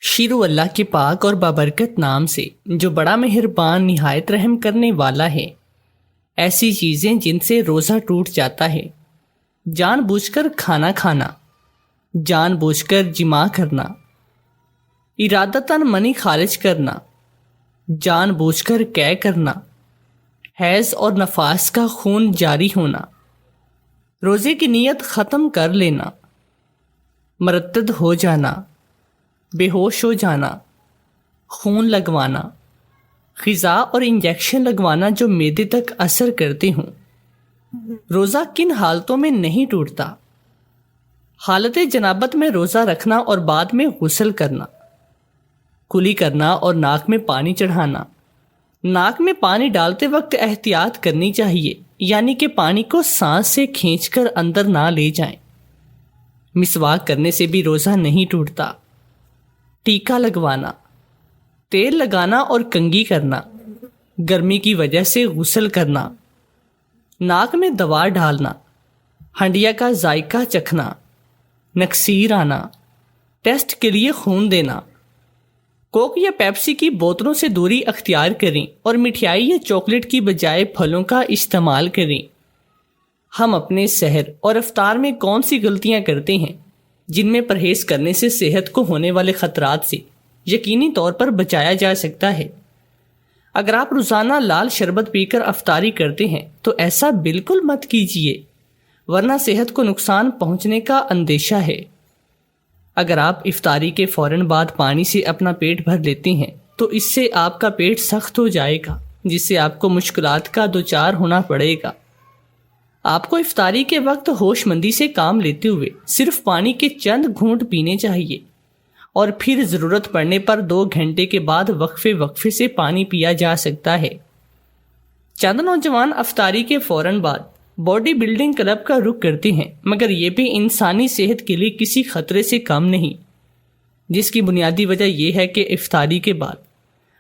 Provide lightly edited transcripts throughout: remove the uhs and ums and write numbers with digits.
شروع اللہ کے پاک اور بابرکت نام سے جو بڑا مہربان نہایت رحم کرنے والا ہے۔ ایسی چیزیں جن سے روزہ ٹوٹ جاتا ہے: جان بوجھ کر کھانا کھانا، جان بوجھ کر جماع کرنا، ارادتاً منی خارج کرنا، جان بوجھ کر قے کرنا، حیض اور نفاس کا خون جاری ہونا، روزے کی نیت ختم کر لینا، مرتد ہو جانا، بے ہوش ہو جانا، خون لگوانا، غذا اور انجیکشن لگوانا جو معدے تک اثر کرتے ہوں۔ روزہ کن حالتوں میں نہیں ٹوٹتا؟ حالت جنابت میں روزہ رکھنا اور بعد میں غسل کرنا، کلی کرنا اور ناک میں پانی چڑھانا۔ ناک میں پانی ڈالتے وقت احتیاط کرنی چاہیے، یعنی کہ پانی کو سانس سے کھینچ کر اندر نہ لے جائیں۔ مسواک کرنے سے بھی روزہ نہیں ٹوٹتا۔ ٹیکا لگوانا، تیل لگانا اور کنگھی کرنا، گرمی کی وجہ سے غسل کرنا، ناک میں دوا ڈالنا، ہنڈیا کا ذائقہ چکھنا، نکسیر آنا، ٹیسٹ کے لیے خون دینا۔ کوک یا پیپسی کی بوتلوں سے دوری اختیار کریں اور مٹھائی یا چاکلیٹ کی بجائے پھلوں کا استعمال کریں۔ ہم اپنے سحر اور افطار میں کون سی غلطیاں کرتے ہیں جن میں پرہیز کرنے سے صحت کو ہونے والے خطرات سے یقینی طور پر بچایا جا سکتا ہے؟ اگر آپ روزانہ لال شربت پی کر افطاری کرتے ہیں تو ایسا بالکل مت کیجیے، ورنہ صحت کو نقصان پہنچنے کا اندیشہ ہے۔ اگر آپ افطاری کے فوراً بعد پانی سے اپنا پیٹ بھر لیتے ہیں تو اس سے آپ کا پیٹ سخت ہو جائے گا، جس سے آپ کو مشکلات کا دوچار ہونا پڑے گا۔ آپ کو افطاری کے وقت ہوش مندی سے کام لیتے ہوئے صرف پانی کے چند گھونٹ پینے چاہیے، اور پھر ضرورت پڑنے پر 2 گھنٹے کے بعد وقفے سے پانی پیا جا سکتا ہے۔ چند نوجوان افطاری کے فوراً بعد باڈی بلڈنگ کلب کا رخ کرتے ہیں، مگر یہ بھی انسانی صحت کے لیے کسی خطرے سے کم نہیں، جس کی بنیادی وجہ یہ ہے کہ افطاری کے بعد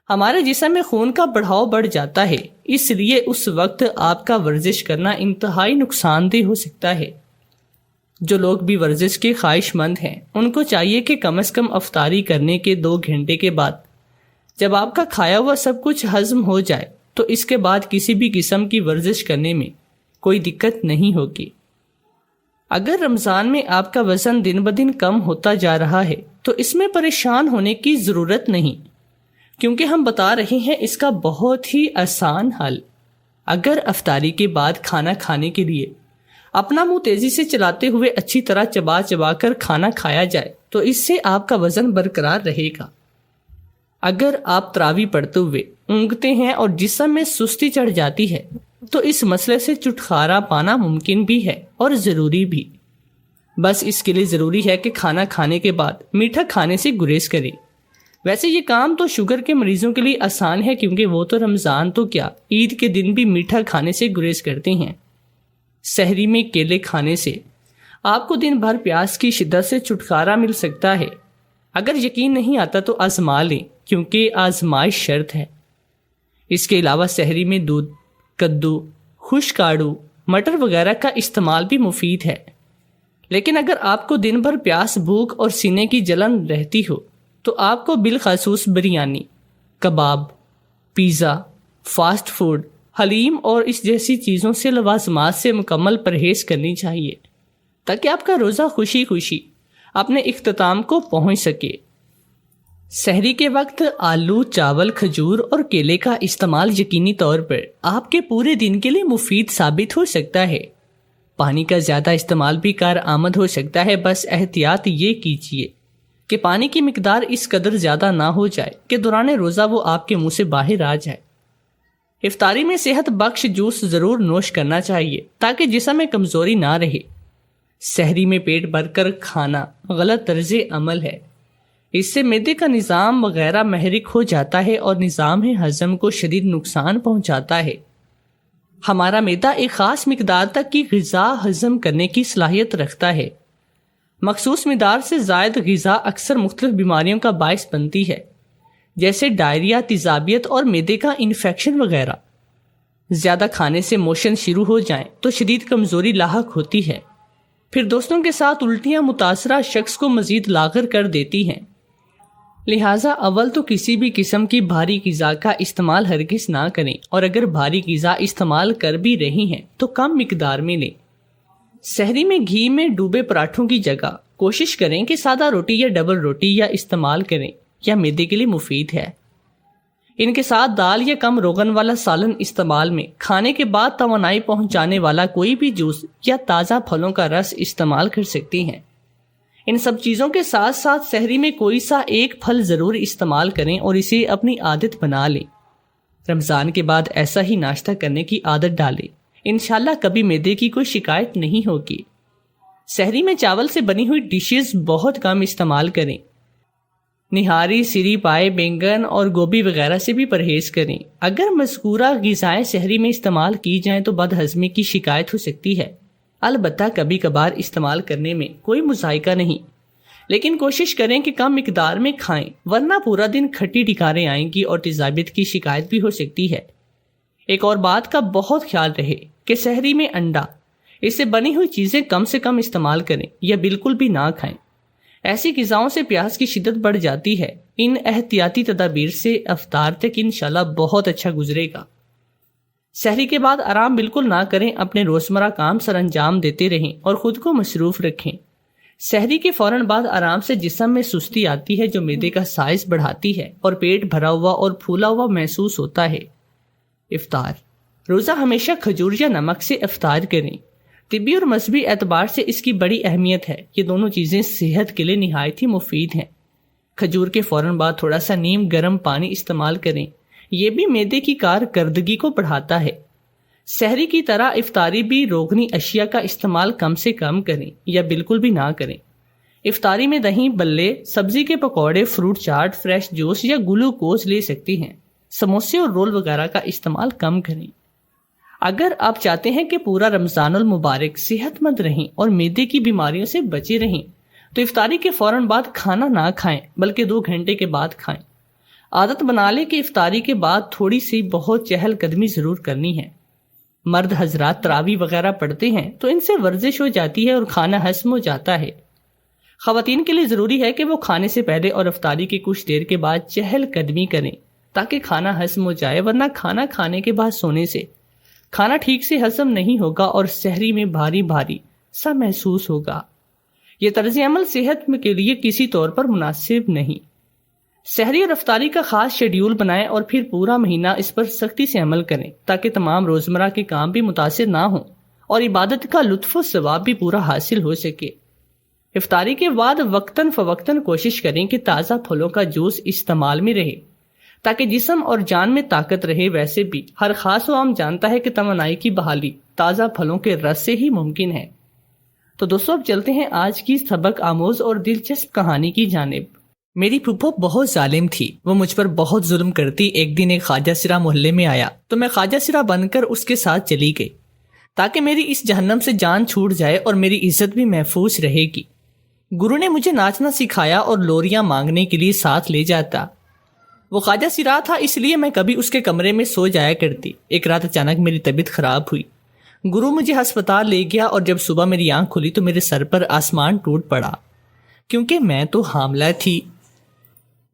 ہمارے جسم میں خون کا بڑھاؤ بڑھ جاتا ہے، اس لیے اس وقت آپ کا ورزش کرنا انتہائی نقصان دہ ہو سکتا ہے۔ جو لوگ بھی ورزش کے خواہش مند ہیں ان کو چاہیے کہ کم از کم افطاری کرنے کے 2 گھنٹے کے بعد جب آپ کا کھایا ہوا سب کچھ ہضم ہو جائے تو اس کے بعد کسی بھی قسم کی ورزش کرنے میں کوئی دقت نہیں ہوگی۔ اگر رمضان میں آپ کا وزن دن بدن کم ہوتا جا رہا ہے تو اس میں پریشان ہونے کی ضرورت نہیں، کیونکہ ہم بتا رہے ہیں اس کا بہت ہی آسان حل۔ اگر افطاری کے بعد کھانا کھانے کے لیے اپنا منہ تیزی سے چلاتے ہوئے اچھی طرح چبا چبا کر کھانا کھایا جائے تو اس سے آپ کا وزن برقرار رہے گا۔ اگر آپ تراویح پڑھتے ہوئے اونگتے ہیں اور جسم میں سستی چڑھ جاتی ہے تو اس مسئلے سے چھٹکارا پانا ممکن بھی ہے اور ضروری بھی۔ بس اس کے لیے ضروری ہے کہ کھانا کھانے کے بعد میٹھا کھانے سے گریز کریں۔ ویسے یہ کام تو شوگر کے مریضوں کے لیے آسان ہے، کیونکہ وہ تو رمضان تو کیا عید کے دن بھی میٹھا کھانے سے گریز کرتے ہیں۔ سحری میں کیلے کھانے سے آپ کو دن بھر پیاس کی شدت سے چھٹکارا مل سکتا ہے۔ اگر یقین نہیں آتا تو آزما لیں، کیونکہ آزمائش شرط ہے۔ اس کے علاوہ سحری میں دودھ، کدو، خشک آڑو، مٹر وغیرہ کا استعمال بھی مفید ہے۔ لیکن اگر آپ کو دن بھر پیاس، بھوک اور سینے کی جلن رہتی ہو تو آپ کو بالخصوص بریانی، کباب، پیزا، فاسٹ فوڈ، حلیم اور اس جیسی چیزوں سے لوازمات سے مکمل پرہیز کرنی چاہیے، تاکہ آپ کا روزہ خوشی خوشی اپنے اختتام کو پہنچ سکے۔ سحری کے وقت آلو، چاول، کھجور اور کیلے کا استعمال یقینی طور پر آپ کے پورے دن کے لیے مفید ثابت ہو سکتا ہے۔ پانی کا زیادہ استعمال بھی کارآمد ہو سکتا ہے، بس احتیاط یہ کیجیے کہ پانی کی مقدار اس قدر زیادہ نہ ہو جائے کہ دوران روزہ وہ آپ کے منہ سے باہر آ جائے۔ افطاری میں صحت بخش جوس ضرور نوش کرنا چاہیے تاکہ جسم میں کمزوری نہ رہے۔ سحری میں پیٹ بھر کر کھانا غلط طرز عمل ہے، اس سے معدے کا نظام وغیرہ محرک ہو جاتا ہے اور نظام ہضم کو شدید نقصان پہنچاتا ہے۔ ہمارا معدہ ایک خاص مقدار تک کی غذا ہضم کرنے کی صلاحیت رکھتا ہے۔ مخصوص مقدار سے زائد غذا اکثر مختلف بیماریوں کا باعث بنتی ہے، جیسے ڈائریا، تیزابیت اور معدے کا انفیکشن وغیرہ۔ زیادہ کھانے سے موشن شروع ہو جائیں تو شدید کمزوری لاحق ہوتی ہے، پھر دوستوں کے ساتھ الٹیاں متاثرہ شخص کو مزید لاغر کر دیتی ہیں۔ لہٰذا اول تو کسی بھی قسم کی بھاری غذا کا استعمال ہرگز نہ کریں، اور اگر بھاری غذا استعمال کر بھی رہی ہیں تو کم مقدار میں لیں۔ سحری میں گھی میں ڈوبے پراٹھوں کی جگہ کوشش کریں کہ سادہ روٹی یا ڈبل روٹی یا استعمال کریں، یا معدے کے لیے مفید ہے۔ ان کے ساتھ دال یا کم روغن والا سالن استعمال میں کھانے کے بعد توانائی پہنچانے والا کوئی بھی جوس یا تازہ پھلوں کا رس استعمال کر سکتی ہیں۔ ان سب چیزوں کے ساتھ ساتھ سحری میں کوئی سا ایک پھل ضرور استعمال کریں اور اسے اپنی عادت بنا لیں۔ رمضان کے بعد ایسا ہی ناشتہ کرنے کی عادت ڈالیں، انشاءاللہ کبھی معدے کی کوئی شکایت نہیں ہوگی۔ سحری میں چاول سے بنی ہوئی ڈشز بہت کم استعمال کریں۔ نہاری، سری پائے، بینگن اور گوبھی وغیرہ سے بھی پرہیز کریں۔ اگر مذکورہ غذائیں سحری میں استعمال کی جائیں تو بد ہضمی کی شکایت ہو سکتی ہے۔ البتہ کبھی کبھار استعمال کرنے میں کوئی مذائقہ نہیں، لیکن کوشش کریں کہ کم مقدار میں کھائیں، ورنہ پورا دن کھٹی ڈکاریں آئیں گی اور تیزابیت کی شکایت بھی ہو سکتی ہے۔ ایک اور بات کا بہت خیال رہے کہ سحری میں انڈا، اس سے بنی ہوئی چیزیں کم سے کم استعمال کریں یا بالکل بھی نہ کھائیں۔ ایسی غذاؤں سے پیاس کی شدت بڑھ جاتی ہے۔ ان احتیاطی تدابیر سے افطار تک انشاءاللہ بہت اچھا گزرے گا۔ سحری کے بعد آرام بالکل نہ کریں، اپنے روزمرہ کام سر انجام دیتے رہیں اور خود کو مصروف رکھیں۔ سحری کے فوراً بعد آرام سے جسم میں سستی آتی ہے جو معدے کا سائز بڑھاتی ہے اور پیٹ بھرا ہوا اور پھولا ہوا محسوس ہوتا ہے۔ افطار، روزہ ہمیشہ کھجور یا نمک سے افطار کریں۔ طبی اور مذہبی اعتبار سے اس کی بڑی اہمیت ہے۔ یہ دونوں چیزیں صحت کے لیے نہایت ہی مفید ہیں۔ کھجور کے فوراً بعد تھوڑا سا نیم گرم پانی استعمال کریں، یہ بھی معدے کی کارکردگی کو بڑھاتا ہے۔ سحری کی طرح افطاری بھی روغنی اشیاء کا استعمال کم سے کم کریں یا بالکل بھی نہ کریں۔ افطاری میں دہی بلے، سبزی کے پکوڑے، فروٹ چاٹ، فریش جوس یا گلوکوز لے سکتی ہیں۔ سموسے اور رول وغیرہ کا استعمال کم کریں۔ اگر آپ چاہتے ہیں کہ پورا رمضان المبارک صحت مند رہیں اور معدے کی بیماریوں سے بچے رہیں تو افطاری کے فوراً بعد کھانا نہ کھائیں بلکہ 2 گھنٹے کے بعد کھائیں۔ عادت بنا لیں کہ افطاری کے بعد تھوڑی سی بہت چہل قدمی ضرور کرنی ہے۔ مرد حضرات تراویح وغیرہ پڑھتے ہیں تو ان سے ورزش ہو جاتی ہے اور کھانا ہضم ہو جاتا ہے۔ خواتین کے لیے ضروری ہے کہ وہ کھانے سے پہلے اور افطاری کی کچھ دیر کے بعد چہل قدمی کریں تاکہ کھانا ہضم ہو جائے، ورنہ کھانا کھانے کے بعد سونے سے کھانا ٹھیک سے ہضم نہیں ہوگا اور سحری میں بھاری بھاری سا محسوس ہوگا۔ یہ طرز عمل صحت کے لیے کسی طور پر مناسب نہیں۔ سحری اور افطاری کا خاص شیڈیول بنائیں اور پھر پورا مہینہ اس پر سختی سے عمل کریں تاکہ تمام روزمرہ کے کام بھی متاثر نہ ہوں اور عبادت کا لطف و ثواب بھی پورا حاصل ہو سکے۔ افطاری کے بعد وقتاً فوقتاً کوشش کریں کہ تازہ پھلوں کا جوس استعمال میں رہے تاکہ جسم اور جان میں طاقت رہے۔ ویسے بھی ہر خاص و عام جانتا ہے کہ توانائی کی بحالی تازہ پھلوں کے رس سے ہی ممکن ہے۔ تو دوستو اب چلتے ہیں آج کی سبق آموز اور دلچسپ کہانی کی جانب۔ میری پھپھو بہت ظالم تھی، وہ مجھ پر بہت ظلم کرتی۔ ایک دن ایک خواجہ سرا محلے میں آیا تو میں خواجہ سرا بن کر اس کے ساتھ چلی گئی تاکہ میری اس جہنم سے جان چھوٹ جائے اور میری عزت بھی محفوظ رہے گی۔ گرو نے مجھے ناچنا سکھایا اور لوریاں مانگنے کے لیے ساتھ لے جاتا۔ وہ خواجہ سرا تھا اس لیے میں کبھی اس کے کمرے میں سو جایا کرتی۔ ایک رات اچانک میری طبیعت خراب ہوئی، گرو مجھے ہسپتال لے گیا اور جب صبح میری آنکھ کھلی تو میرے سر پر آسمان ٹوٹ پڑا، کیونکہ میں تو حاملہ تھی۔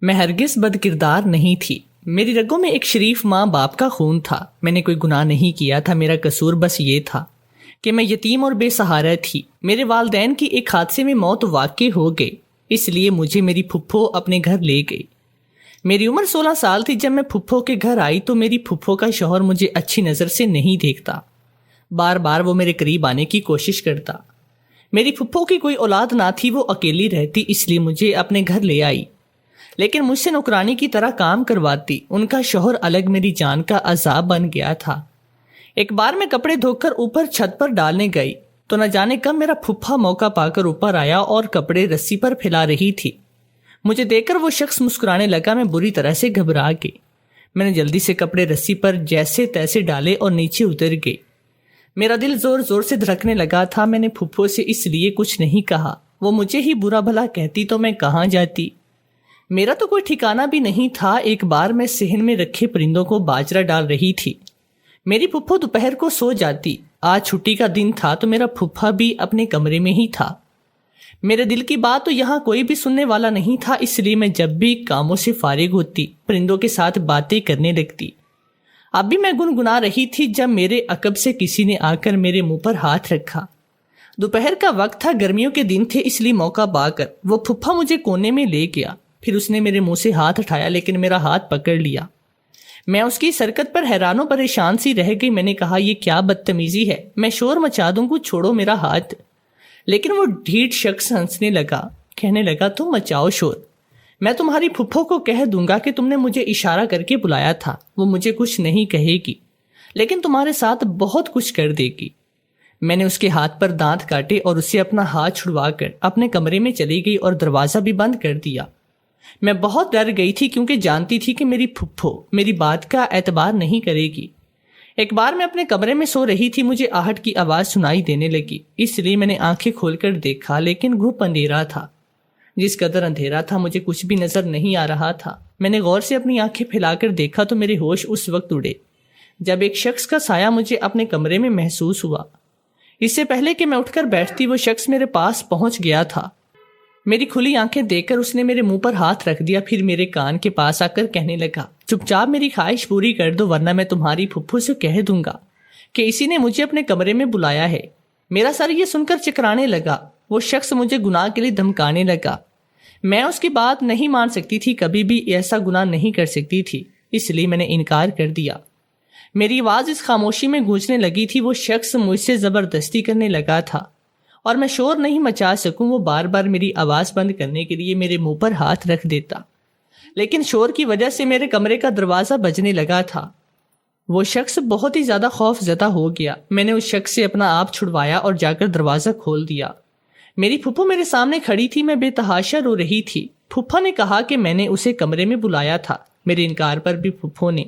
میں ہرگز بد کردار نہیں تھی، میری رگوں میں ایک شریف ماں باپ کا خون تھا۔ میں نے کوئی گناہ نہیں کیا تھا، میرا قصور بس یہ تھا کہ میں یتیم اور بے سہارا تھی۔ میرے والدین کی ایک حادثے میں موت واقع ہو گئی، اس لیے مجھے میری پھپھو اپنے گھر لے گئی۔ میری عمر 16 سال تھی جب میں پھپھو کے گھر آئی تو میری پھپھو کا شوہر مجھے اچھی نظر سے نہیں دیکھتا، بار بار وہ میرے قریب آنے کی کوشش کرتا۔ میری پھپھو کی کوئی اولاد نہ تھی، وہ اکیلی رہتی، اس لیے مجھے اپنے گھر لے آئی، لیکن مجھ سے نوکرانی کی طرح کام کرواتی۔ ان کا شوہر الگ میری جان کا عذاب بن گیا تھا۔ ایک بار میں کپڑے دھو کر اوپر چھت پر ڈالنے گئی تو نہ جانے کب میرا پھپھا موقع پا کر اوپر آیا اور کپڑے رسی پر پھیلا رہی تھی۔ مجھے دیکھ کر وہ شخص مسکرانے لگا، میں بری طرح سے گھبرا گئی۔ میں نے جلدی سے کپڑے رسی پر جیسے تیسے ڈالے اور نیچے اتر گئی۔ میرا دل زور زور سے دھڑکنے لگا تھا۔ میں نے پھپھو سے اس لیے کچھ نہیں کہا، وہ مجھے ہی برا بھلا کہتی تو میں کہاں جاتی۔ میرا تو کوئی ٹھکانہ بھی نہیں تھا۔ ایک بار میں صحن میں رکھے پرندوں کو باجرہ ڈال رہی تھی، میری پھپھو دوپہر کو سو جاتی۔ آج چھٹی کا دن تھا تو میرا پھپھا بھی اپنے کمرے میں ہی تھا۔ میرے دل کی بات تو یہاں کوئی بھی سننے والا نہیں تھا، اس لیے میں جب بھی کاموں سے فارغ ہوتی پرندوں کے ساتھ باتیں کرنے لگتی۔ اب بھی میں گنگنا رہی تھی جب میرے عقب سے کسی نے آ کر میرے منہ پر ہاتھ رکھا۔ دوپہر کا وقت تھا، گرمیوں کے دن تھے، اس لیے موقع پا کر وہ پھپھا مجھے کونے میں لے گیا۔ پھر اس نے میرے منہ سے ہاتھ اٹھایا لیکن میرا ہاتھ پکڑ لیا۔ میں اس کی حرکت پر حیران و پریشان سی رہ گئی۔ میں نے کہا یہ کیا بدتمیزی ہے، میں شور مچا دوں گا، چھوڑو میرا ہاتھ۔ لیکن وہ ڈھیٹ شخص ہنسنے لگا، کہنے لگا تم مچاؤ شور، میں تمہاری پھپھو کو کہہ دوں گا کہ تم نے مجھے اشارہ کر کے بلایا تھا، وہ مجھے کچھ نہیں کہے گی لیکن تمہارے ساتھ بہت کچھ کر دے گی۔ میں نے اس کے ہاتھ پر دانت کاٹے اور اسے اپنا ہاتھ چھڑوا کر اپنے کمرے میں چلی گئی اور دروازہ بھی بند کر دیا۔ میں بہت ڈر گئی تھی کیونکہ جانتی تھی کہ میری پھپھو میری بات کا اعتبار نہیں کرے گی۔ ایک بار میں اپنے کمرے میں سو رہی تھی، مجھے آہٹ کی آواز سنائی دینے لگی، اس لیے میں نے آنکھیں کھول کر دیکھا لیکن گھپ اندھیرا تھا۔ جس قدر اندھیرا تھا مجھے کچھ بھی نظر نہیں آ رہا تھا۔ میں نے غور سے اپنی آنکھیں پھیلا کر دیکھا تو میرے ہوش اس وقت اڑے جب ایک شخص کا سایہ مجھے اپنے کمرے میں محسوس ہوا۔ اس سے پہلے کہ میں اٹھ کر بیٹھتی وہ شخص میرے پاس پہنچ گیا تھا۔ میری کھلی آنکھیں دیکھ کر اس نے میرے منہ پر ہاتھ رکھ دیا، پھر میرے کان کے پاس آ کر کہنے لگا چپ چاپ میری خواہش پوری کر دو ورنہ میں تمہاری پھپھو سے کہہ دوں گا کہ اسی نے مجھے اپنے کمرے میں بلایا ہے۔ میرا سر یہ سن کر چکرانے لگا۔ وہ شخص مجھے گناہ کے لیے دھمکانے لگا۔ میں اس کی بات نہیں مان سکتی تھی، کبھی بھی ایسا گناہ نہیں کر سکتی تھی، اس لیے میں نے انکار کر دیا۔ میری آواز اس خاموشی میں گونجنے لگی تھی۔ وہ شخص مجھ سے زبردستی کرنے لگا تھا اور میں شور نہیں مچا سکوں وہ بار بار میری آواز بند کرنے کے لیے میرے منہ پر ہاتھ رکھ دیتا، لیکن شور کی وجہ سے میرے کمرے کا دروازہ بجنے لگا تھا۔ وہ شخص بہت ہی زیادہ خوف زدہ ہو گیا۔ میں نے اس شخص سے اپنا آپ چھڑوایا اور جا کر دروازہ کھول دیا۔ میری پھپھو میرے سامنے کھڑی تھی، میں بے تحاشا رو رہی تھی۔ پھپھا نے کہا کہ میں نے اسے کمرے میں بلایا تھا۔ میرے انکار پر بھی پھپھو نے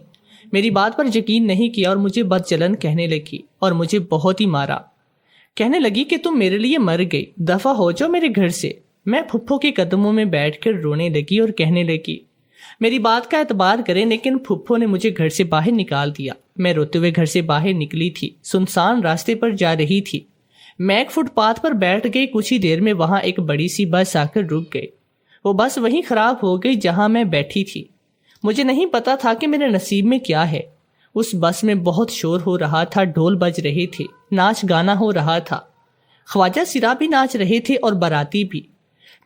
میری بات پر یقین نہیں کیا اور مجھے بدچلن کہنے لگی اور مجھے بہت ہی مارا۔ کہنے لگی کہ تم میرے لیے مر گئی، دفع ہو جاؤ میرے گھر سے۔ میں پھپھو کے قدموں میں بیٹھ کر رونے لگی اور کہنے لگی میری بات کا اعتبار کریں، لیکن پھپھو نے مجھے گھر سے باہر نکال دیا۔ میں روتے ہوئے گھر سے باہر نکلی تھی، سنسان راستے پر جا رہی تھی۔ میں ایک فٹ پاتھ پر بیٹھ گئی، کچھ ہی دیر میں وہاں ایک بڑی سی بس آ کر رک گئی۔ وہ بس وہیں خراب ہو گئی جہاں میں بیٹھی تھی۔ مجھے نہیں پتا تھا کہ میرے نصیب میں کیا ہے۔ اس بس میں بہت شور ہو رہا تھا، ڈھول بج رہے تھے، ناچ گانا ہو رہا تھا، خواجہ سرا بھی ناچ رہے تھے اور باراتی بھی۔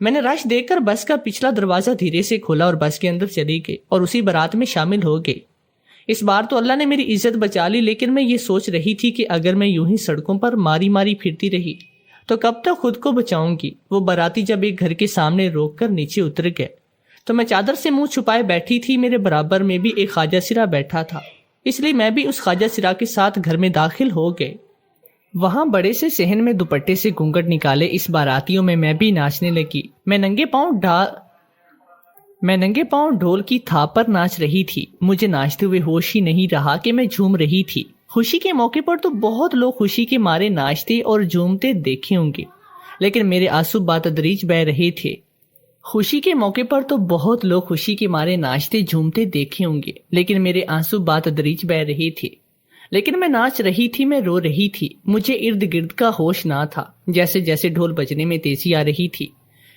میں نے رش دیکھ کر بس کا پچھلا دروازہ دھیرے سے کھولا اور بس کے اندر چلی گئی اور اسی بارات میں شامل ہو گئی۔ اس بار تو اللہ نے میری عزت بچا لی، لیکن میں یہ سوچ رہی تھی کہ اگر میں یوں ہی سڑکوں پر ماری ماری پھرتی رہی تو کب تک خود کو بچاؤں گی۔ وہ باراتی جب ایک گھر کے سامنے روک کر نیچے اتر گئے تو میں چادر سے منہ چھپائے بیٹھی تھی۔ میرے برابر میں بھی ایک خواجہ سرا بیٹھا تھا، اس لیے میں بھی اس خواجہ سرا کے ساتھ گھر میں داخل ہو گئے۔ وہاں بڑے سے صحن میں دوپٹے سے گھونگھٹ نکالے اس باراتیوں میں بھی ناچنے لگی۔ میں ننگے پاؤں ڈھول کی تھاپ پر ناچ رہی تھی۔ مجھے ناچتے ہوئے ہوش ہی نہیں رہا کہ میں جھوم رہی تھی۔ خوشی کے موقع پر تو بہت لوگ خوشی کے مارے ناچتے اور جھومتے دیکھے ہوں گے، لیکن میرے آنسو بتدریج بہہ رہے تھے۔ خوشی کے موقع پر تو بہت لوگ خوشی کے مارے ناچتے جھومتے دیکھے ہوں گے، لیکن میرے آنسو بتدریج بہہ رہے تھے۔ لیکن میں ناچ رہی تھی، میں رو رہی تھی، مجھے ارد گرد کا ہوش نہ تھا۔ جیسے جیسے ڈھول بجنے میں تیزی آ رہی تھی،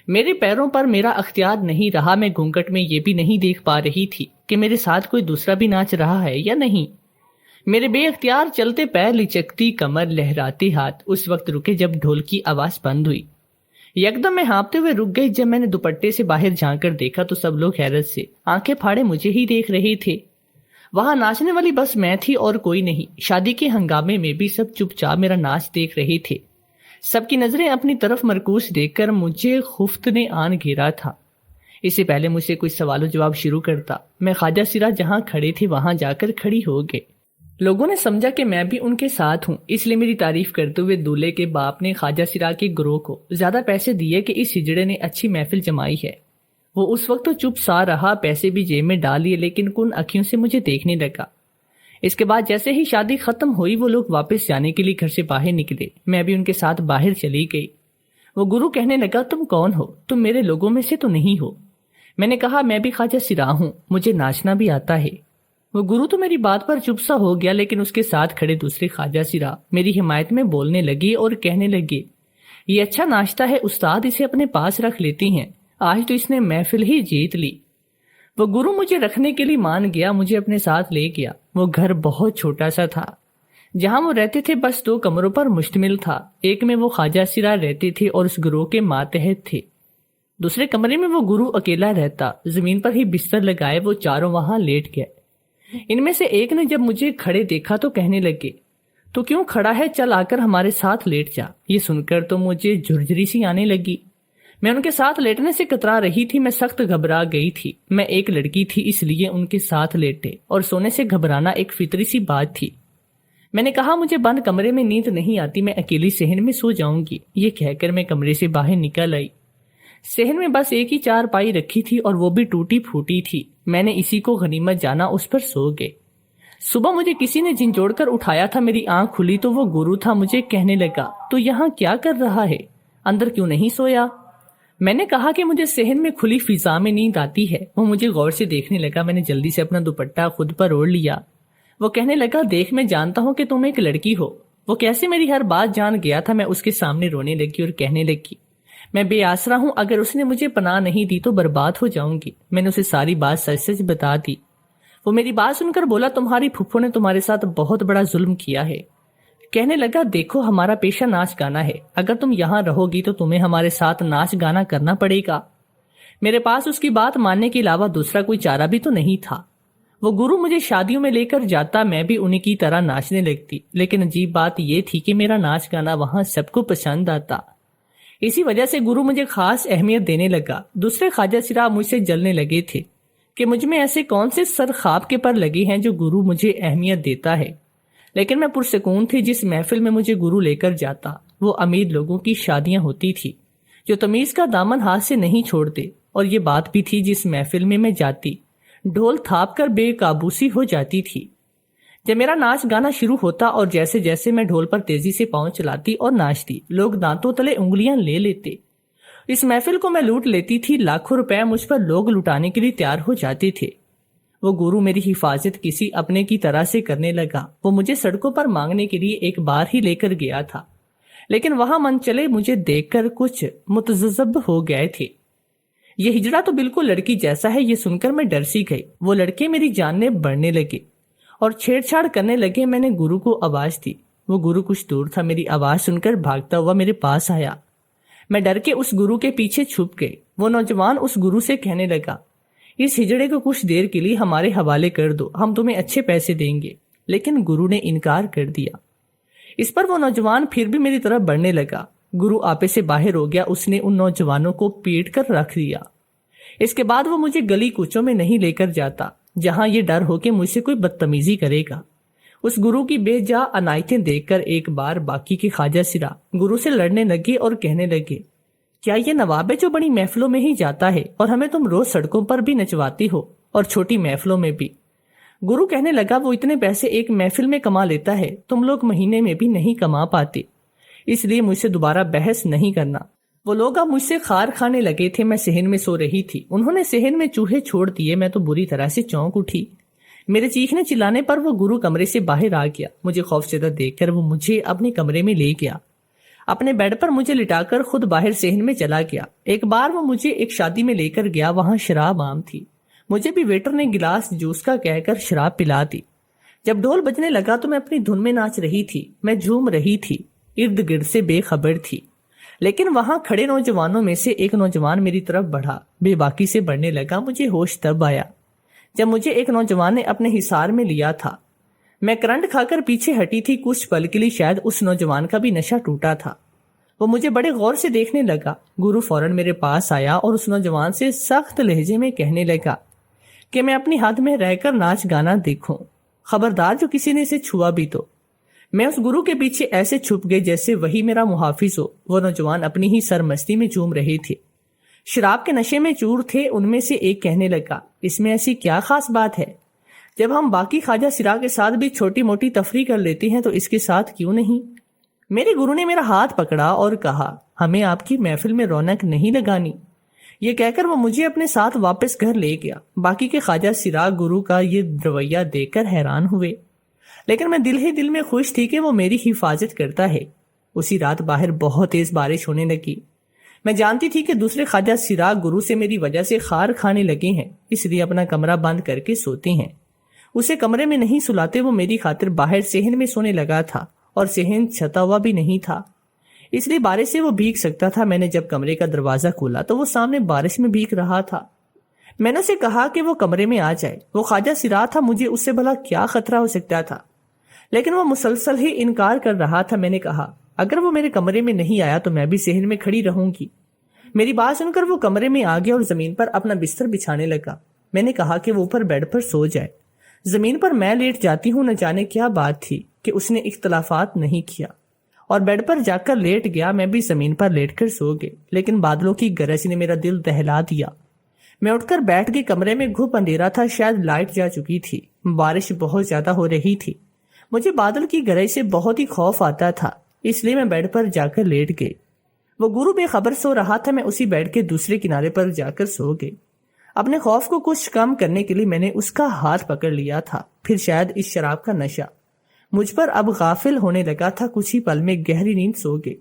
میرے پیروں پر میرا اختیار نہیں رہا۔ میں گھونگھٹ میں یہ بھی نہیں دیکھ پا رہی تھی کہ میرے ساتھ کوئی دوسرا بھی ناچ رہا ہے یا نہیں۔ میرے بے اختیار چلتے پیر، لچکتی کمر، لہراتے ہاتھ اس وقت رکے جب ڈھول کی آواز بند ہوئی۔ یکدم میں ہانپتے ہوئے رک گئی۔ جب میں نے دوپٹے سے باہر جھانک کر دیکھا تو سب لوگ حیرت سے آنکھیں پھاڑے مجھے ہی دیکھ رہے تھے۔ وہاں ناچنے والی بس میں تھی اور کوئی نہیں۔ شادی کے ہنگامے میں بھی سب چپ چاپ میرا ناچ دیکھ رہے تھے۔ سب کی نظریں اپنی طرف مرکوز دیکھ کر مجھے خفت نے آن گھیرا تھا۔ اس سے پہلے مجھ سے کوئی سوال و جواب شروع کرتا، میں خواجہ سرا جہاں کھڑے تھے وہاں جا کر کھڑی ہو گئے۔ لوگوں نے سمجھا کہ میں بھی ان کے ساتھ ہوں، اس لیے میری تعریف کرتے ہوئے دولہے کے باپ نے خواجہ سرا کے گروہ کو زیادہ پیسے دیے کہ اس ہجڑے نے اچھی محفل جمائی ہے۔ وہ اس وقت تو چپ سا رہا، پیسے بھی جیب میں ڈال لیے، لیکن کن اکھیوں سے مجھے دیکھنے لگا۔ اس کے بعد جیسے ہی شادی ختم ہوئی وہ لوگ واپس جانے کے لیے گھر سے باہر نکلے، میں بھی ان کے ساتھ باہر چلی گئی۔ وہ گرو کہنے لگا تم کون ہو؟ تم میرے لوگوں میں سے تو نہیں ہو؟ میں نے کہا میں بھی خواجہ سرا ہوں، مجھے ناچنا بھی آتا ہے۔ وہ گرو تو میری بات پر چپ سا ہو گیا، لیکن اس کے ساتھ کھڑے دوسرے خواجہ سرا میری حمایت میں بولنے لگے اور کہنے لگے یہ اچھا ناشتہ ہے استاد، اسے اپنے پاس رکھ لیتی ہیں، آج تو اس نے محفل ہی جیت لی۔ وہ گرو مجھے رکھنے کے لیے مان گیا، مجھے اپنے ساتھ لے گیا۔ وہ گھر بہت چھوٹا سا تھا، جہاں وہ رہتے تھے بس 2 کمروں پر مشتمل تھا۔ ایک میں وہ خواجہ سرا رہتے تھے اور اس گروہ کے ماتحت تھے، دوسرے کمرے میں وہ گرو اکیلا رہتا۔ زمین پر ہی بستر لگائے وہ چاروں وہاں لیٹ گئے۔ ان میں سے ایک نے جب مجھے کھڑے دیکھا تو کہنے لگے، تو کیوں کھڑا ہے، چل آ کر ہمارے ساتھ لیٹ جا۔ یہ سن کر تو مجھے جھرجھری سی آنے لگی۔ میں ان کے ساتھ لیٹنے سے کترا رہی تھی، میں سخت گھبرا گئی تھی۔ میں ایک لڑکی تھی اس لیے ان کے ساتھ لیٹے اور سونے سے گھبرانا ایک فطری سی بات تھی۔ میں نے کہا مجھے بند کمرے میں نیند نہیں آتی، میں اکیلی صحن میں سو جاؤں گی۔ یہ کہہ کر میں کمرے سے باہر نکل آئی۔ صحن میں بس ایک ہی چارپائی رکھی تھی اور وہ بھی ٹوٹی پھوٹی تھی۔ میں نے اسی کو غنیمت جانا اس پر سو گئے۔ صبح مجھے کسی نے جھنجھوڑ کر اٹھایا تھا، میری آنکھ کھلی تو وہ گرو تھا۔ مجھے کہنے لگا، تو یہاں کیا کر رہا ہے، اندر کیوں نہیں سویا؟ میں نے کہا کہ مجھے صحن میں کھلی فضا میں نیند آتی ہے۔ وہ مجھے غور سے دیکھنے لگا۔ میں نے جلدی سے اپنا دوپٹہ خود پر اوڑھ لیا۔ وہ کہنے لگا، دیکھ میں جانتا ہوں کہ تم ایک لڑکی ہو۔ وہ کیسے میری ہر بات جان گیا تھا۔ میں اس کے سامنے رونے لگی اور کہنے لگی، میں بے آسرا ہوں، اگر اس نے مجھے پناہ نہیں دی تو برباد ہو جاؤں گی۔ میں نے اسے ساری بات سچ سچ بتا دی۔ وہ میری بات سن کر بولا، تمہاری پھپھو نے تمہارے ساتھ بہت بڑا ظلم کیا ہے۔ کہنے لگا، دیکھو ہمارا پیشہ ناچ گانا ہے، اگر تم یہاں رہو گی تو تمہیں ہمارے ساتھ ناچ گانا کرنا پڑے گا۔ میرے پاس اس کی بات ماننے کے علاوہ دوسرا کوئی چارہ بھی تو نہیں تھا۔ وہ گرو مجھے شادیوں میں لے کر جاتا، میں بھی انہی کی طرح ناچنے لگتی، لیکن عجیب بات یہ تھی کہ میرا ناچ گانا وہاں سب کو پسند آتا۔ اسی وجہ سے گرو مجھے خاص اہمیت دینے لگا۔ دوسرے خواجہ سرا مجھ سے جلنے لگے تھے کہ مجھ میں ایسے کون سے سر خواب کے پر لگے ہیں جو گرو مجھے اہمیت دیتا ہے، لیکن میں پرسکون تھی جس محفل میں مجھے گرو لے کر جاتا۔ وہ امیر لوگوں کی شادیاں ہوتی تھی جو تمیز کا دامن ہاتھ سے نہیں چھوڑتے، اور یہ بات بھی تھی جس محفل میں میں جاتی ڈھول تھاپ کر بے قابو سی ہو جاتی تھی۔ جب میرا ناچ گانا شروع ہوتا اور جیسے جیسے میں ڈھول پر تیزی سے پاؤں چلاتی اور ناچتی، لوگ دانتوں تلے انگلیاں لے لیتے۔ اس محفل کو میں لوٹ لیتی تھی، لاکھوں روپے مجھ پر لوگ لٹانے کے لیے تیار ہو جاتے تھے۔ وہ گرو میری حفاظت کسی اپنے کی طرح سے کرنے لگا۔ وہ مجھے سڑکوں پر مانگنے کے لیے ایک بار ہی لے کر گیا تھا، لیکن وہاں من چلے مجھے دیکھ کر کچھ متجذب ہو گئے تھے۔ یہ ہجڑا تو بالکل لڑکی جیسا ہے، یہ سن کر میں ڈر سی گئی۔ وہ لڑکے میری جانب بڑھنے لگے اور چھیڑ چھاڑ کرنے لگے۔ میں نے گرو کو آواز دی۔ وہ گرو کچھ دور تھا، میری آواز سن کر بھاگتا ہوا میرے پاس آیا۔ میں ڈر کے اس گرو کے پیچھے چھپ گئی۔ وہ نوجوان اس گرو سے کہنے لگا، اس ہجڑے کو کچھ دیر کے لیے ہمارے حوالے کر دو، ہم تمہیں اچھے پیسے دیں گے۔ لیکن گرو نے انکار کر دیا۔ اس پر وہ نوجوان پھر بھی میری طرف بڑھنے لگا۔ گرو آپے سے باہر ہو گیا، اس نے ان نوجوانوں کو پیٹ کر رکھ دیا۔ اس کے بعد وہ مجھے گلی کوچوں میں نہیں لے کر جاتا جہاں یہ ڈر ہو کہ مجھ سے کوئی بدتمیزی کرے گا۔ اس گرو کی بے جا عنایتیں دیکھ کر ایک بار باقی کے خواجہ سرا گرو سے لڑنے لگے اور کہنے لگے، کیا یہ نواب ہے جو بڑی محفلوں میں ہی جاتا ہے اور ہمیں تم روز سڑکوں پر بھی نچواتی ہو اور چھوٹی محفلوں میں بھی؟ گرو کہنے لگا، وہ اتنے پیسے ایک محفل میں کما لیتا ہے، تم لوگ مہینے میں بھی نہیں کما پاتے، اس لیے مجھ سے دوبارہ بحث نہیں کرنا۔ وہ لوگ اب مجھ سے خار کھانے لگے تھے۔ میں صحن میں سو رہی تھی، انہوں نے صحن میں چوہے چھوڑ دیے۔ میں تو بری طرح سے چونک اٹھی۔ میرے چیخنے چلانے پر وہ گرو کمرے سے باہر آ گیا۔ مجھے خوفزدہ دیکھ کر وہ مجھے اپنے کمرے میں لے گیا، اپنے بیڈ پر مجھے لٹا کر خود باہر صحن میں چلا گیا۔ ایک بار وہ مجھے ایک شادی میں لے کر گیا، وہاں شراب عام تھی۔ مجھے بھی ویٹر نے گلاس جوس کا کہہ کر شراب پلا دی۔ جب ڈھول بجنے لگا تو میں اپنی دھن میں ناچ رہی تھی، میں جھوم رہی تھی، ارد گرد سے بے خبر تھی۔ لیکن وہاں کھڑے نوجوانوں میں سے ایک نوجوان میری طرف بڑھا، بے باکی سے بڑھنے لگا۔ مجھے ہوش تب آیا جب مجھے ایک نوجوان نے اپنے حصار میں لیا تھا۔ میں کرنٹ کھا کر پیچھے ہٹی تھی، کچھ پل کے لیے شاید اس نوجوان کا بھی نشہ ٹوٹا تھا۔ وہ مجھے بڑے غور سے دیکھنے لگا۔ گرو فوراً میرے پاس آیا اور اس نوجوان سے سخت لہجے میں کہنے لگا کہ میں اپنی حد میں رہ کر ناچ گانا دیکھوں، خبردار جو کسی نے اسے چھوا بھی تو۔ میں اس گرو کے پیچھے ایسے چھپ گئے جیسے وہی میرا محافظ ہو۔ وہ نوجوان اپنی ہی سرمستی میں جھوم رہے تھے، شراب کے نشے میں چور تھے۔ ان میں سے ایک کہنے لگا، اس میں ایسی کیا خاص بات ہے؟ جب ہم باقی خواجہ سرا کے ساتھ بھی چھوٹی موٹی تفریح کر لیتے ہیں تو اس کے ساتھ کیوں نہیں؟ میرے گرو نے میرا ہاتھ پکڑا اور کہا، ہمیں آپ کی محفل میں رونق نہیں لگانی۔ یہ کہہ کر وہ مجھے اپنے ساتھ واپس گھر لے گیا۔ باقی کے خواجہ سرا گرو کا یہ رویہ دیکھ کر حیران ہوئے، لیکن میں دل ہی دل میں خوش تھی کہ وہ میری حفاظت کرتا ہے۔ اسی رات باہر بہت تیز بارش ہونے لگی۔ میں جانتی تھی کہ دوسرے خواجہ سراغ گرو سے میری وجہ سے خار کھانے لگے ہیں، اس لیے اپنا کمرہ بند کر کے سوتے ہیں۔ اسے کمرے میں نہیں سلاتے، وہ میری خاطر باہر صحن میں سونے لگا تھا، اور صحن چھتا ہوا بھی نہیں تھا، اس لیے بارش سے وہ بھیگ سکتا تھا۔ میں نے جب کمرے کا دروازہ کھولا تو وہ سامنے بارش میں بھیگ رہا تھا۔ میں نے اسے کہا کہ وہ کمرے میں آ جائے، وہ خواجہ سراغ تھا، مجھے اس سے بھلا کیا خطرہ ہو سکتا تھا، لیکن وہ مسلسل ہی انکار کر رہا تھا۔ میں نے کہا اگر وہ میرے کمرے میں نہیں آیا تو میں بھی صحن میں کھڑی رہوں گی۔ میری بات سن کر وہ کمرے میں آ گیا اور زمین پر اپنا بستر بچھانے لگا۔ میں نے کہا کہ وہ اوپر بیڈ پر سو جائے، زمین پر میں لیٹ جاتی ہوں۔ نہ جانے کیا بات تھی کہ اس نے اختلافات نہیں کیا اور بیڈ پر جا کر لیٹ گیا۔ میں بھی زمین پر لیٹ کر سو گئے، لیکن بادلوں کی گرج نے میرا دل دہلا دیا۔ میں اٹھ کر بیٹھ گئی، کمرے میں گھپ اندھیرا تھا، شاید لائٹ جا چکی تھی، بارش بہت زیادہ ہو رہی تھی۔ مجھے بادل کی گرج سے بہت ہی خوف آتا تھا، اس لیے میں بیڈ پر جا کر لیٹ گئی۔ وہ گرو بے خبر سو رہا تھا، میں اسی بیڈ کے دوسرے کنارے پر جا کر سو گئی۔ اپنے خوف کو کچھ کم کرنے کے لیے میں نے اس کا ہاتھ پکڑ لیا تھا، پھر شاید اس شراب کا نشہ مجھ پر اب غافل ہونے لگا تھا۔ کچھ ہی پل میں گہری نیند سو گئی،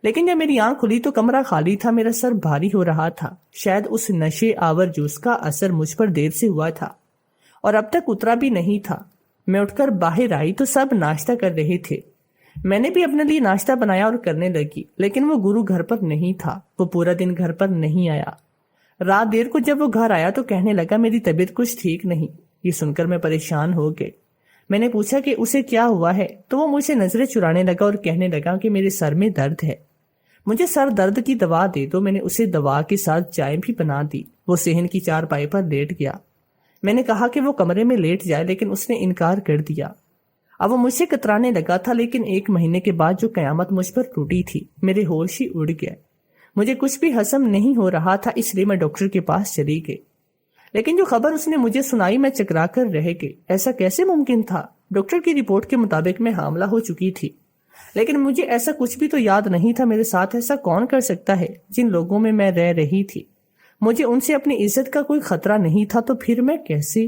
لیکن جب میری آنکھ کھلی تو کمرہ خالی تھا، میرا سر بھاری ہو رہا تھا۔ شاید اس نشے آور جوس کا اثر مجھ پر دیر سے ہوا تھا اور اب تک اترا بھی نہیں تھا۔ میں اٹھ کر باہر آئی تو سب ناشتہ کر رہے تھے، میں نے بھی اپنے لیے ناشتہ بنایا اور کرنے لگی، لیکن وہ گرو گھر پر نہیں تھا، وہ پورا دن گھر پر نہیں آیا۔ رات دیر کو جب وہ گھر آیا تو کہنے لگا میری طبیعت کچھ ٹھیک نہیں۔ یہ سن کر میں پریشان ہو گئی۔ میں نے پوچھا کہ اسے کیا ہوا ہے تو وہ مجھ سے نظریں چرانے لگا اور کہنے لگا کہ میرے سر میں درد ہے، مجھے سر درد کی دوا دے دو۔ میں نے اسے دوا کے ساتھ چائے بھی بنا دی۔ وہ صحن کی چارپائی پر لیٹ گیا۔ میں نے کہا کہ وہ کمرے میں لیٹ جائے، لیکن اس نے انکار کر دیا۔ اب وہ مجھ سے کترانے لگا تھا، لیکن 1 مہینے کے بعد جو قیامت مجھ پر ٹوٹی تھی، میرے ہوش ہی اڑ گئے۔ مجھے کچھ بھی ہضم نہیں ہو رہا تھا، اس لیے میں ڈاکٹر کے پاس چلی گئی، لیکن جو خبر اس نے مجھے سنائی میں چکرا کر رہ گئی۔ ایسا کیسے ممکن تھا؟ ڈاکٹر کی رپورٹ کے مطابق میں حاملہ ہو چکی تھی، لیکن مجھے ایسا کچھ بھی تو یاد نہیں تھا۔ میرے ساتھ ایسا کون کر سکتا ہے؟ جن لوگوں میں رہ رہی تھی مجھے ان سے اپنی عزت کا کوئی خطرہ نہیں تھا، تو پھر میں کیسے؟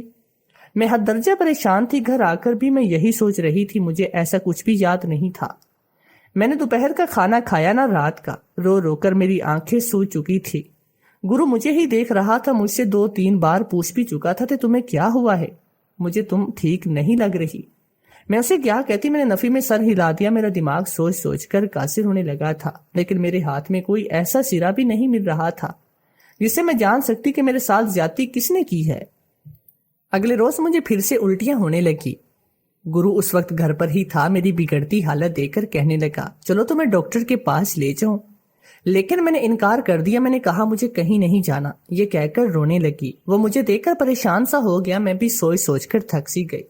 میں حد درجہ پریشان تھی۔ گھر آ کر بھی میں یہی سوچ رہی تھی، مجھے ایسا کچھ بھی یاد نہیں تھا۔ میں نے دوپہر کا کھانا کھایا نہ رات کا، رو رو کر میری آنکھیں سو چکی تھی۔ گرو مجھے ہی دیکھ رہا تھا، مجھ سے 2-3 بار پوچھ بھی چکا تھا کہ تمہیں کیا ہوا ہے، مجھے تم ٹھیک نہیں لگ رہی۔ میں اسے کیا کہتی؟ میں نے نفی میں سر ہلا دیا۔ میرا دماغ سوچ سوچ کر قاصر ہونے لگا تھا، لیکن میرے ہاتھ میں کوئی ایسا سرا بھی نہیں مل رہا تھا جس سے میں جان سکتی کہ میرے ساتھ زیادتی کس نے کی ہے۔ اگلے روز مجھے پھر سے الٹیاں ہونے لگی۔ گرو اس وقت گھر پر ہی تھا۔ میری بگڑتی حالت دیکھ کر کہنے لگا چلو تمہیں ڈاکٹر کے پاس لے جاؤں، لیکن میں نے انکار کر دیا۔ میں نے کہا مجھے کہیں نہیں جانا، یہ کہہ کر رونے لگی۔ وہ مجھے دیکھ کر پریشان سا ہو گیا، میں بھی سوچ سوچ کر تھک سی گئی،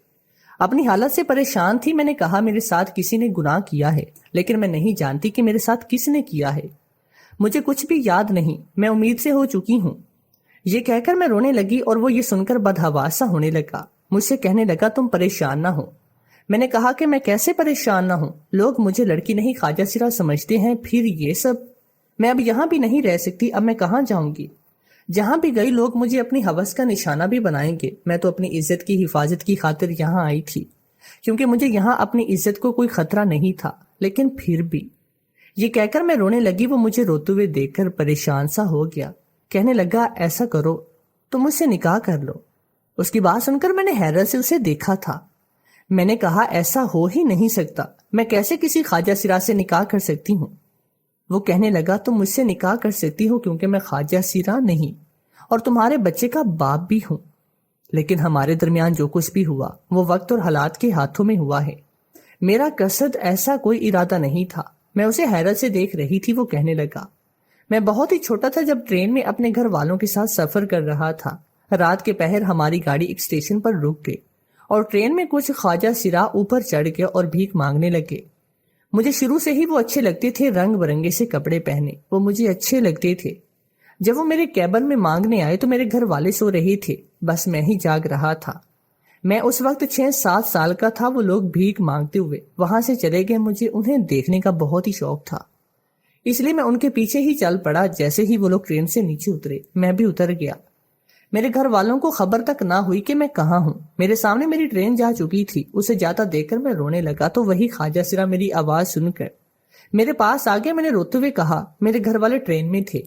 اپنی حالت سے پریشان تھی۔ میں نے کہا میرے ساتھ کسی نے گناہ کیا ہے، لیکن میں نہیں جانتی کہ میرے ساتھ کس نے کیا ہے، مجھے کچھ بھی یاد نہیں، میں امید سے ہو چکی ہوں۔ یہ کہہ کر میں رونے لگی اور وہ یہ سن کر بدحواس سا ہونے لگا، مجھ سے کہنے لگا تم پریشان نہ ہو۔ میں نے کہا کہ میں کیسے پریشان نہ ہوں، لوگ مجھے لڑکی نہیں خواجہ سرا سمجھتے ہیں، پھر یہ سب، میں اب یہاں بھی نہیں رہ سکتی، اب میں کہاں جاؤں گی؟ جہاں بھی گئی لوگ مجھے اپنی ہوس کا نشانہ بھی بنائیں گے۔ میں تو اپنی عزت کی حفاظت کی خاطر یہاں آئی تھی، کیونکہ مجھے یہاں اپنی عزت کو کوئی خطرہ نہیں تھا، لیکن پھر بھی۔ یہ کہہ کر میں رونے لگی۔ وہ مجھے روتے ہوئے دیکھ کر پریشان سا ہو گیا، کہنے لگا ایسا کرو تم مجھ سے نکاح کر لو۔ اس کی بات سن کر میں نے حیرت سے اسے دیکھا تھا۔ میں نے کہا ایسا ہو ہی نہیں سکتا، میں کیسے کسی خواجہ سرا سے نکاح کر سکتی ہوں؟ وہ کہنے لگا تم مجھ سے نکاح کر سکتی ہو کیونکہ میں خواجہ سرا نہیں اور تمہارے بچے کا باپ بھی ہوں، لیکن ہمارے درمیان جو کچھ بھی ہوا وہ وقت اور حالات کے ہاتھوں میں ہوا ہے، میرا قصد ایسا کوئی ارادہ نہیں تھا۔ میں اسے حیرت سے دیکھ رہی تھی۔ وہ کہنے لگا میں بہت ہی چھوٹا تھا جب ٹرین میں اپنے گھر والوں کے ساتھ سفر کر رہا تھا۔ رات کے پہر ہماری گاڑی ایک اسٹیشن پر رک گئی اور ٹرین میں کچھ خواجہ سرا اوپر چڑھ گئے اور بھیک مانگنے لگے۔ مجھے شروع سے ہی وہ اچھے لگتے تھے، رنگ برنگے سے کپڑے پہنے وہ مجھے اچھے لگتے تھے۔ جب وہ میرے کیبن میں مانگنے آئے تو میرے گھر والے سو رہے تھے، بس میں ہی جاگ رہا تھا۔ میں اس وقت 6-7 سال کا تھا۔ وہ لوگ بھیک مانگتے ہوئے وہاں سے چلے گئے، مجھے انہیں دیکھنے کا بہت ہی شوق تھا، اس لیے میں ان کے پیچھے ہی چل پڑا۔ جیسے ہی وہ لوگ ٹرین سے نیچے اترے میں بھی اتر گیا۔ میرے گھر والوں کو خبر تک نہ ہوئی کہ میں کہاں ہوں۔ میرے سامنے میری ٹرین جا چکی تھی، اسے جاتا دیکھ کر میں رونے لگا تو وہی خواجہ سرا میری آواز سن کر میرے پاس آگے میں نے روتے ہوئے کہا میرے گھر والے ٹرین میں تھے۔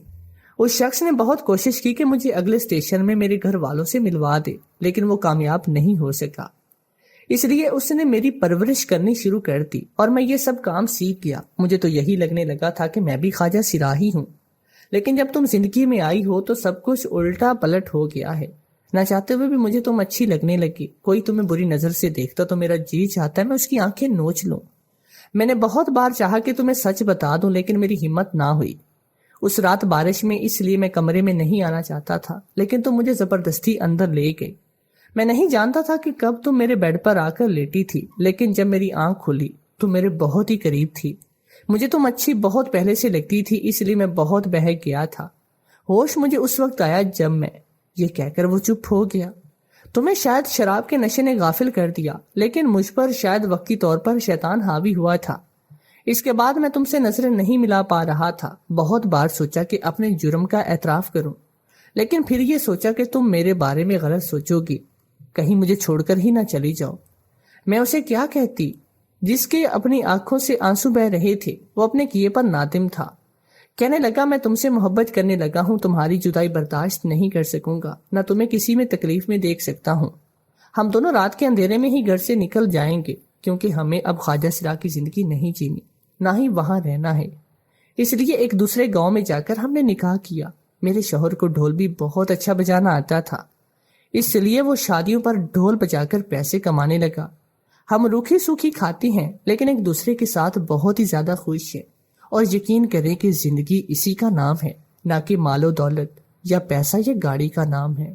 اس شخص نے بہت کوشش کی کہ مجھے اگلے اسٹیشن میں میرے گھر والوں سے ملوا دے، لیکن وہ کامیاب نہیں ہو سکا۔ اس لیے اس نے میری پرورش کرنی شروع کر دی اور میں یہ سب کام سیکھ گیا۔ مجھے تو یہی لگنے لگا تھا کہ میں بھی خواجہ سراہی ہوں، لیکن جب تم زندگی میں آئی ہو تو سب کچھ الٹا پلٹ ہو گیا ہے۔ نہ چاہتے ہوئے بھی مجھے تم اچھی لگنے لگی۔ کوئی تمہیں بری نظر سے دیکھتا تو میرا جی چاہتا ہے میں اس کی آنکھیں نوچ لوں۔ میں نے بہت بار چاہا کہ تمہیں سچ بتا دوں، لیکن میری ہمت نہ ہوئی۔ اس رات بارش میں اس لیے میں کمرے میں نہیں آنا چاہتا تھا، لیکن تم مجھے زبردستی اندر لے گئی۔ میں نہیں جانتا تھا کہ کب تم میرے بیڈ پر آ کر لیٹی تھی، لیکن جب میری آنکھ کھلی تو میرے بہت ہی قریب تھی۔ مجھے تم اچھی بہت پہلے سے لگتی تھی، اس لیے میں بہت بہک گیا تھا۔ ہوش مجھے اس وقت آیا جب میں یہ کہہ کر وہ چپ ہو گیا۔ تمہیں شاید شراب کے نشے نے غافل کر دیا، لیکن مجھ پر شاید وقتی طور پر شیطان حاوی ہوا تھا۔ اس کے بعد میں تم سے نظریں نہیں ملا پا رہا تھا۔ بہت بار سوچا کہ اپنے جرم کا اعتراف کروں، لیکن پھر یہ سوچا کہ تم میرے بارے میں غلط سوچو گی، کہیں مجھے چھوڑ کر ہی نہ چلی جاؤ۔ میں اسے کیا کہتی جس کے اپنی آنکھوں سے آنسو بہ رہے تھے؟ وہ اپنے کیے پر نادم تھا۔ کہنے لگا میں تم سے محبت کرنے لگا ہوں، تمہاری جدائی برداشت نہیں کر سکوں گا، نہ تمہیں کسی میں تکلیف میں دیکھ سکتا ہوں۔ ہم دونوں رات کے اندھیرے میں ہی گھر سے نکل جائیں گے، کیونکہ ہمیں اب خواجہ سرا کی زندگی نہیں جینی، نہ ہی وہاں رہنا ہے۔ اس لیے ایک دوسرے گاؤں میں جا کر ہم نے نکاح کیا۔ میرے شوہر کو ڈھول بھی بہت اچھا بجانا آتا تھا، اس لیے وہ شادیوں پر ڈھول بجا کر پیسے کمانے لگا۔ ہم روکھی سوکھی کھاتے ہیں، لیکن ایک دوسرے کے ساتھ بہت ہی زیادہ خوش ہیں، اور یقین کریں کہ زندگی اسی کا نام ہے، نہ کہ مال و دولت یا پیسہ یا گاڑی کا نام ہے۔